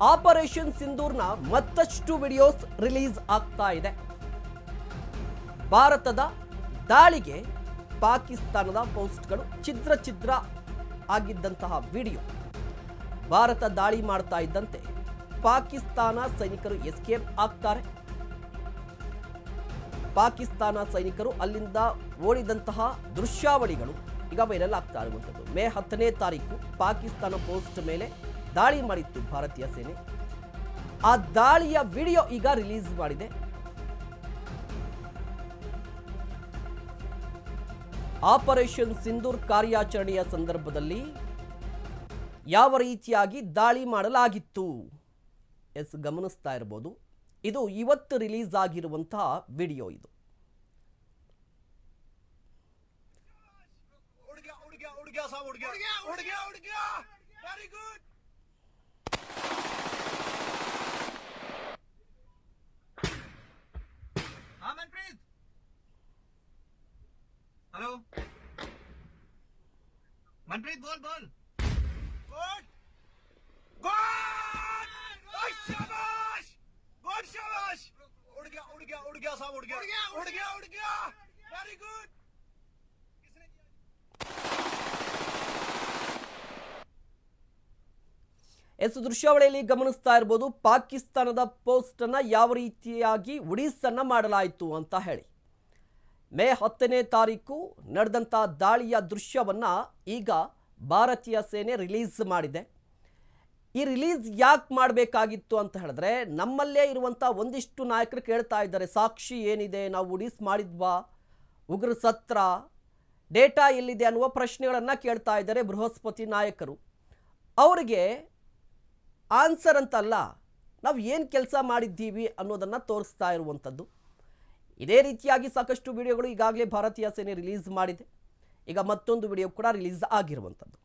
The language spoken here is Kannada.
ಆಪರೇಷನ್ ಸಿಂಧೂರ್ನ ಮತ್ತಷ್ಟು ವಿಡಿಯೋಸ್ ರಿಲೀಸ್ ಆಗ್ತಾ ಇದೆ. ಭಾರತದ ದಾಳಿಗೆ ಪಾಕಿಸ್ತಾನದ ಪೋಸ್ಟ್ಗಳು ಛಿದ್ರ ಆಗಿದ್ದಂತಹ ವಿಡಿಯೋ. ಭಾರತ ದಾಳಿ ಮಾಡ್ತಾ ಇದ್ದಂತೆ ಪಾಕಿಸ್ತಾನ ಸೈನಿಕರು ಎಸ್ಕೇಪ್ ಆಗ್ತಾರೆ. ಪಾಕಿಸ್ತಾನ ಸೈನಿಕರು ಅಲ್ಲಿಂದ ಓಡಿದಂತಹ ದೃಶ್ಯಾವಳಿಗಳು ಈಗ ವೈರಲ್ ಆಗ್ತಾ ಇರುವಂಥದ್ದು. ಮೇ 10ನೇ ತಾರೀಕು ಪಾಕಿಸ್ತಾನ ಪೋಸ್ಟ್ ಮೇಲೆ ದಾಳಿ ಮಾಡಿತ್ತು ಭಾರತೀಯ ಸೇನೆ. ಆ ದಾಳಿಯ ವಿಡಿಯೋ ಈಗ ರಿಲೀಸ್ ಮಾಡಿದೆ. ಆಪರೇಷನ್ ಸಿಂಧೂರ್ ಕಾರ್ಯಾಚರಣೆಯ ಸಂದರ್ಭದಲ್ಲಿ ಯಾವ ರೀತಿಯಾಗಿ ದಾಳಿ ಮಾಡಲಾಗಿತ್ತು ಗಮನಿಸ್ತಾ ಇರಬಹುದು. ಇದು ಇವತ್ತು ರಿಲೀಸ್ ಆಗಿರುವಂತಹ ವಿಡಿಯೋ. ಇದು हेलो मनप्रीत बोल बोल गुड गुड शाबाश गुड शाबाश उड़ गया साहब उड़ गया वेरी गुड. ದೃಶ್ಯಾವಳಿಯಲ್ಲಿ ಗಮನಿಸ್ತಾ ಇರಬಹುದು ಪಾಕಿಸ್ತಾನದ ಪೋಸ್ಟ್ ಅನ್ನ ಯಾವ ರೀತಿಯಾಗಿ ಉಡಿಸನ್ನ ಮಾಡಲಾಯಿತು ಅಂತ ಹೇಳಿ. ಮೇ 10ನೇ ತಾರೀಕು ನಡೆದಂಥ ದಾಳಿಯ ದೃಶ್ಯವನ್ನ ಈಗ ಭಾರತೀಯ ಸೇನೆ ರಿಲೀಸ್ ಮಾಡಿದೆ. ಈ ರಿಲೀಸ್ ಯಾಕೆ ಮಾಡಬೇಕಾಗಿತ್ತು ಅಂತ ಹೇಳಿದ್ರೆ, ನಮ್ಮಲ್ಲೇ ಇರುವಂಥ ಒಂದಿಷ್ಟು ನಾಯಕರು ಕೇಳ್ತಾ ಇದ್ದಾರೆ, ಸಾಕ್ಷಿ ಏನಿದೆ, ನಾವು ಉಡಿಸ್ ಮಾಡಿದ್ವಾ, ಉಗ್ರ ಸತ್ರ, ಡೇಟಾ ಎಲ್ಲಿದೆ ಅನ್ನುವ ಪ್ರಶ್ನೆಗಳನ್ನು ಕೇಳ್ತಾ ಇದ್ದಾರೆ ಬೃಹಸ್ಪತಿ ನಾಯಕರು. ಅವರಿಗೆ ಆನ್ಸರ್ ಅಂತಲ್ಲ, ನಾವು ಏನು ಕೆಲಸ ಮಾಡಿದ್ದೀವಿ ಅನ್ನೋದನ್ನು ತೋರಿಸ್ತಾ ಇರುವಂಥದ್ದು. ಇದೇ ರೀತಿಯಾಗಿ ಸಾಕಷ್ಟು ವಿಡಿಯೋಗಳು ಈಗಾಗಲೇ ಭಾರತೀಯ ಸೇನೆ ರಿಲೀಸ್ ಮಾಡಿದೆ. ಈಗ ಮತ್ತೊಂದು ವಿಡಿಯೋ ಕೂಡ ರಿಲೀಸ್ ಆಗಿರುವಂಥದ್ದು.